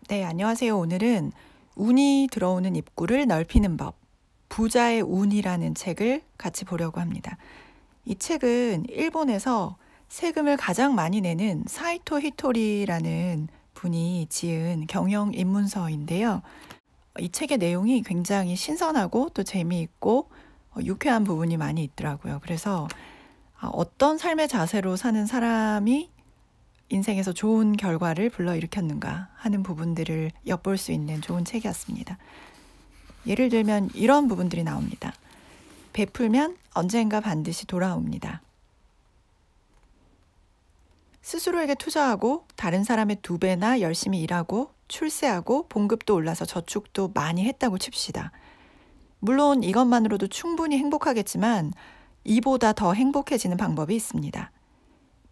네, 안녕하세요. 오늘은 운이 들어오는 입구를 넓히는 법, 부자의 운이라는 책을 같이 보려고 합니다. 이 책은 일본에서 세금을 가장 많이 내는 사이토 히토리라는 분이 지은 경영 입문서인데요. 이 책의 내용이 굉장히 신선하고 또 재미있고 유쾌한 부분이 많이 있더라고요. 그래서 어떤 삶의 자세로 사는 사람이 인생에서 좋은 결과를 불러일으켰는가 하는 부분들을 엿볼 수 있는 좋은 책이었습니다. 예를 들면 이런 부분들이 나옵니다. 베풀면 언젠가 반드시 돌아옵니다. 스스로에게 투자하고 다른 사람의 2배나 열심히 일하고 출세하고 봉급도 올라서 저축도 많이 했다고 칩시다. 물론 이것만으로도 충분히 행복하겠지만 이보다 더 행복해지는 방법이 있습니다.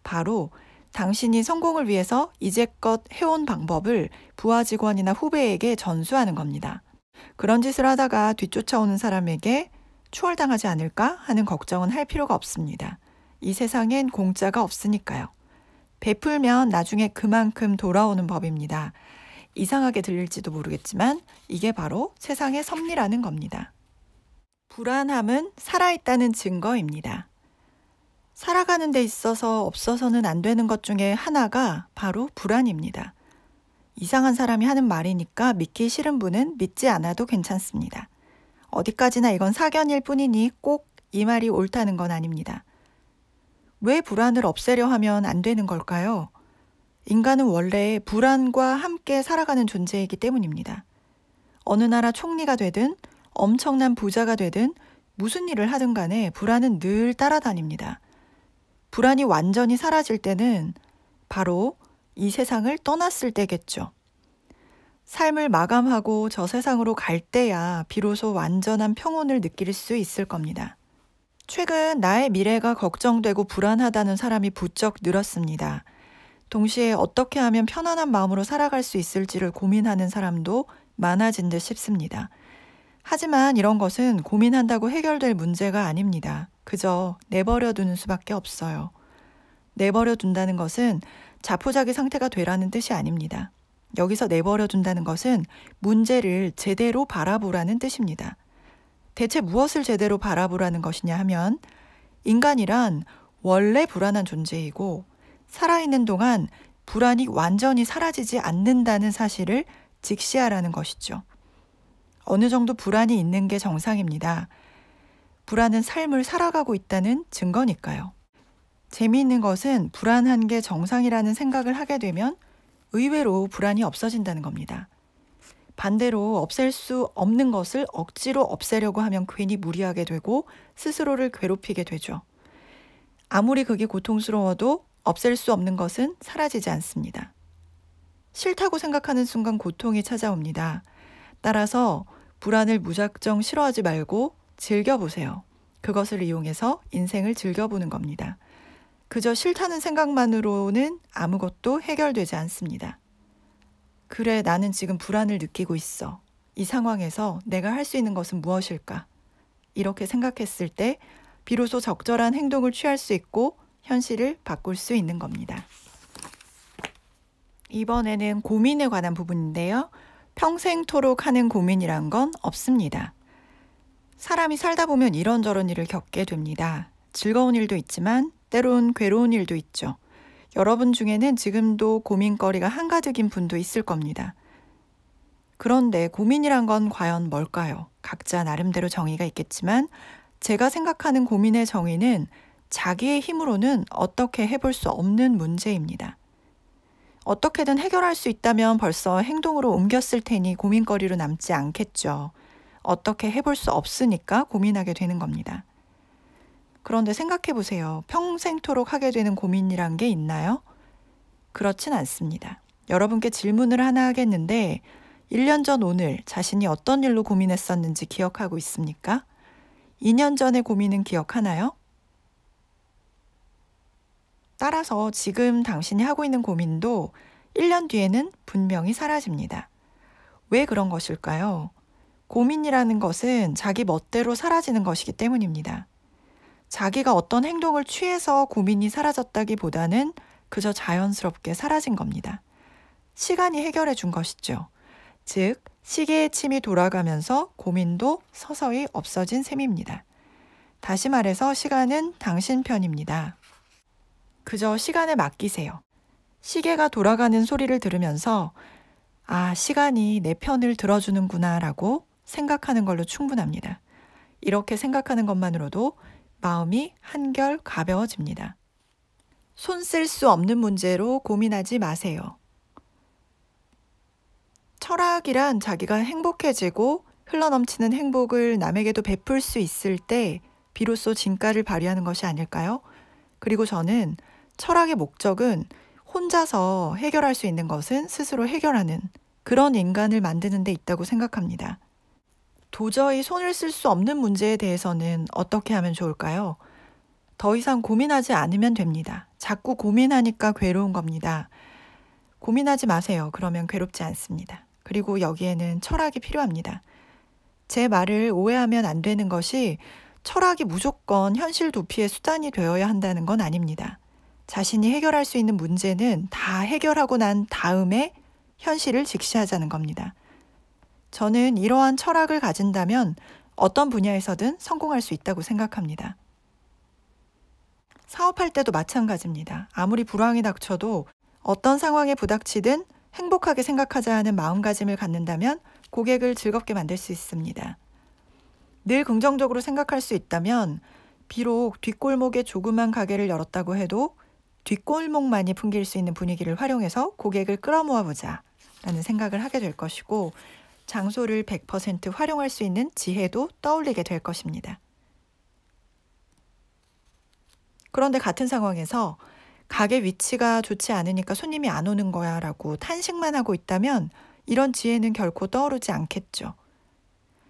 바로 당신이 성공을 위해서 이제껏 해온 방법을 부하 직원이나 후배에게 전수하는 겁니다. 그런 짓을 하다가 뒤쫓아오는 사람에게 추월당하지 않을까 하는 걱정은 할 필요가 없습니다. 이 세상엔 공짜가 없으니까요. 베풀면 나중에 그만큼 돌아오는 법입니다. 이상하게 들릴지도 모르겠지만 이게 바로 세상의 섭리라는 겁니다. 불안함은 살아있다는 증거입니다. 살아가는 데 있어서 없어서는 안 되는 것 중에 하나가 바로 불안입니다. 이상한 사람이 하는 말이니까 믿기 싫은 분은 믿지 않아도 괜찮습니다. 어디까지나 이건 사견일 뿐이니 꼭 이 말이 옳다는 건 아닙니다. 왜 불안을 없애려 하면 안 되는 걸까요? 인간은 원래 불안과 함께 살아가는 존재이기 때문입니다. 어느 나라 총리가 되든 엄청난 부자가 되든 무슨 일을 하든 간에 불안은 늘 따라다닙니다. 불안이 완전히 사라질 때는 바로 이 세상을 떠났을 때겠죠. 삶을 마감하고 저 세상으로 갈 때야 비로소 완전한 평온을 느낄 수 있을 겁니다. 최근 나의 미래가 걱정되고 불안하다는 사람이 부쩍 늘었습니다. 동시에 어떻게 하면 편안한 마음으로 살아갈 수 있을지를 고민하는 사람도 많아진 듯 싶습니다. 하지만 이런 것은 고민한다고 해결될 문제가 아닙니다. 그저 내버려 두는 수밖에 없어요. 내버려 둔다는 것은 자포자기 상태가 되라는 뜻이 아닙니다. 여기서 내버려 둔다는 것은 문제를 제대로 바라보라는 뜻입니다. 대체 무엇을 제대로 바라보라는 것이냐 하면 인간이란 원래 불안한 존재이고 살아있는 동안 불안이 완전히 사라지지 않는다는 사실을 직시하라는 것이죠. 어느 정도 불안이 있는 게 정상입니다. 불안은 삶을 살아가고 있다는 증거니까요. 재미있는 것은 불안한 게 정상이라는 생각을 하게 되면 의외로 불안이 없어진다는 겁니다. 반대로 없앨 수 없는 것을 억지로 없애려고 하면 괜히 무리하게 되고 스스로를 괴롭히게 되죠. 아무리 그게 고통스러워도 없앨 수 없는 것은 사라지지 않습니다. 싫다고 생각하는 순간 고통이 찾아옵니다. 따라서 불안을 무작정 싫어하지 말고 즐겨보세요. 그것을 이용해서 인생을 즐겨보는 겁니다. 그저 싫다는 생각만으로는 아무것도 해결되지 않습니다. 그래, 나는 지금 불안을 느끼고 있어. 이 상황에서 내가 할 수 있는 것은 무엇일까? 이렇게 생각했을 때 비로소 적절한 행동을 취할 수 있고 현실을 바꿀 수 있는 겁니다. 이번에는 고민에 관한 부분인데요. 평생토록 하는 고민이란 건 없습니다. 사람이 살다 보면 이런저런 일을 겪게 됩니다. 즐거운 일도 있지만 때론 괴로운 일도 있죠. 여러분 중에는 지금도 고민거리가 한가득인 분도 있을 겁니다. 그런데 고민이란 건 과연 뭘까요? 각자 나름대로 정의가 있겠지만 제가 생각하는 고민의 정의는 자기의 힘으로는 어떻게 해볼 수 없는 문제입니다. 어떻게든 해결할 수 있다면 벌써 행동으로 옮겼을 테니 고민거리로 남지 않겠죠. 어떻게 해볼 수 없으니까 고민하게 되는 겁니다. 그런데 생각해 보세요. 평생토록 하게 되는 고민이란 게 있나요? 그렇진 않습니다. 여러분께 질문을 하나 하겠는데 1년 전 오늘 자신이 어떤 일로 고민했었는지 기억하고 있습니까? 2년 전의 고민은 기억하나요? 따라서 지금 당신이 하고 있는 고민도 1년 뒤에는 분명히 사라집니다. 왜 그런 것일까요? 고민이라는 것은 자기 멋대로 사라지는 것이기 때문입니다. 자기가 어떤 행동을 취해서 고민이 사라졌다기보다는 그저 자연스럽게 사라진 겁니다. 시간이 해결해 준 것이죠. 즉, 시계의 침이 돌아가면서 고민도 서서히 없어진 셈입니다. 다시 말해서 시간은 당신 편입니다. 그저 시간에 맡기세요. 시계가 돌아가는 소리를 들으면서 아, 시간이 내 편을 들어주는구나 라고 생각하는 걸로 충분합니다. 이렇게 생각하는 것만으로도 마음이 한결 가벼워집니다. 손 쓸 수 없는 문제로 고민하지 마세요. 철학이란 자기가 행복해지고 흘러넘치는 행복을 남에게도 베풀 수 있을 때 비로소 진가를 발휘하는 것이 아닐까요? 그리고 저는 철학의 목적은 혼자서 해결할 수 있는 것은 스스로 해결하는 그런 인간을 만드는 데 있다고 생각합니다. 도저히 손을 쓸 수 없는 문제에 대해서는 어떻게 하면 좋을까요? 더 이상 고민하지 않으면 됩니다. 자꾸 고민하니까 괴로운 겁니다. 고민하지 마세요. 그러면 괴롭지 않습니다. 그리고 여기에는 철학이 필요합니다. 제 말을 오해하면 안 되는 것이 철학이 무조건 현실 도피의 수단이 되어야 한다는 건 아닙니다. 자신이 해결할 수 있는 문제는 다 해결하고 난 다음에 현실을 직시하자는 겁니다. 저는 이러한 철학을 가진다면 어떤 분야에서든 성공할 수 있다고 생각합니다. 사업할 때도 마찬가지입니다. 아무리 불황이 닥쳐도 어떤 상황에 부닥치든 행복하게 생각하자 하는 마음가짐을 갖는다면 고객을 즐겁게 만들 수 있습니다. 늘 긍정적으로 생각할 수 있다면 비록 뒷골목에 조그만 가게를 열었다고 해도 뒷골목만이 풍길 수 있는 분위기를 활용해서 고객을 끌어모아보자 라는 생각을 하게 될 것이고 장소를 100% 활용할 수 있는 지혜도 떠올리게 될 것입니다. 그런데 같은 상황에서 가게 위치가 좋지 않으니까 손님이 안 오는 거야 라고 탄식만 하고 있다면 이런 지혜는 결코 떠오르지 않겠죠.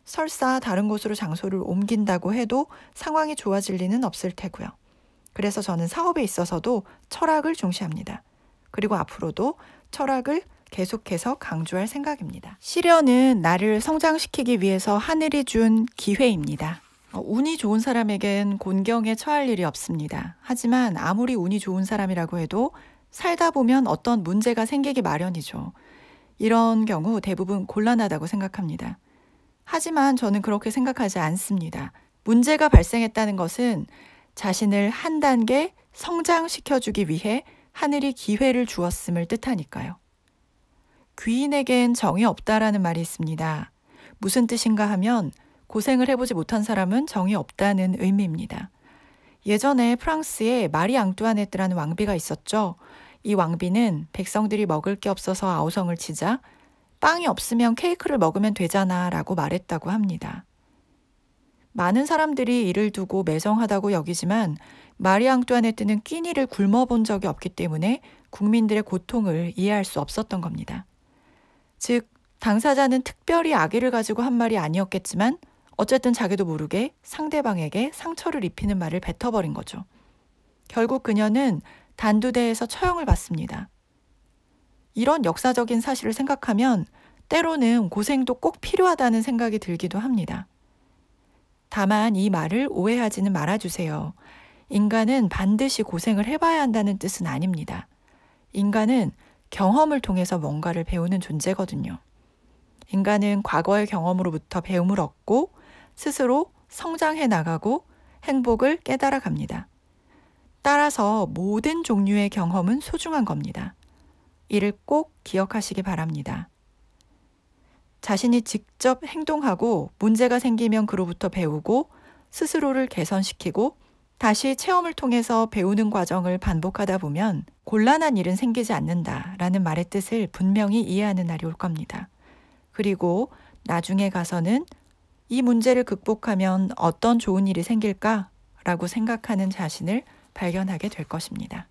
설사 다른 곳으로 장소를 옮긴다고 해도 상황이 좋아질 리는 없을 테고요. 그래서 저는 사업에 있어서도 철학을 중시합니다. 그리고 앞으로도 철학을 계속해서 강조할 생각입니다. 시련은 나를 성장시키기 위해서 하늘이 준 기회입니다. 운이 좋은 사람에겐 곤경에 처할 일이 없습니다. 하지만 아무리 운이 좋은 사람이라고 해도 살다 보면 어떤 문제가 생기기 마련이죠. 이런 경우 대부분 곤란하다고 생각합니다. 하지만 저는 그렇게 생각하지 않습니다. 문제가 발생했다는 것은 자신을 한 단계 성장시켜주기 위해 하늘이 기회를 주었음을 뜻하니까요. 귀인에겐 정이 없다라는 말이 있습니다. 무슨 뜻인가 하면 고생을 해보지 못한 사람은 정이 없다는 의미입니다. 예전에 프랑스에 마리 앙뚜아네트라는 왕비가 있었죠. 이 왕비는 백성들이 먹을 게 없어서 아우성을 치자 빵이 없으면 케이크를 먹으면 되잖아 라고 말했다고 합니다. 많은 사람들이 이를 두고 매정하다고 여기지만 마리 앙뚜아네트는 끼니를 굶어본 적이 없기 때문에 국민들의 고통을 이해할 수 없었던 겁니다. 즉, 당사자는 특별히 악의를 가지고 한 말이 아니었겠지만 어쨌든 자기도 모르게 상대방에게 상처를 입히는 말을 뱉어버린 거죠. 결국 그녀는 단두대에서 처형을 받습니다. 이런 역사적인 사실을 생각하면 때로는 고생도 꼭 필요하다는 생각이 들기도 합니다. 다만 이 말을 오해하지는 말아주세요. 인간은 반드시 고생을 해봐야 한다는 뜻은 아닙니다. 인간은 경험을 통해서 뭔가를 배우는 존재거든요. 인간은 과거의 경험으로부터 배움을 얻고 스스로 성장해 나가고 행복을 깨달아 갑니다. 따라서 모든 종류의 경험은 소중한 겁니다. 이를 꼭 기억하시기 바랍니다. 자신이 직접 행동하고 문제가 생기면 그로부터 배우고 스스로를 개선시키고 다시 체험을 통해서 배우는 과정을 반복하다 보면 곤란한 일은 생기지 않는다라는 말의 뜻을 분명히 이해하는 날이 올 겁니다. 그리고 나중에 가서는 이 문제를 극복하면 어떤 좋은 일이 생길까라고 생각하는 자신을 발견하게 될 것입니다.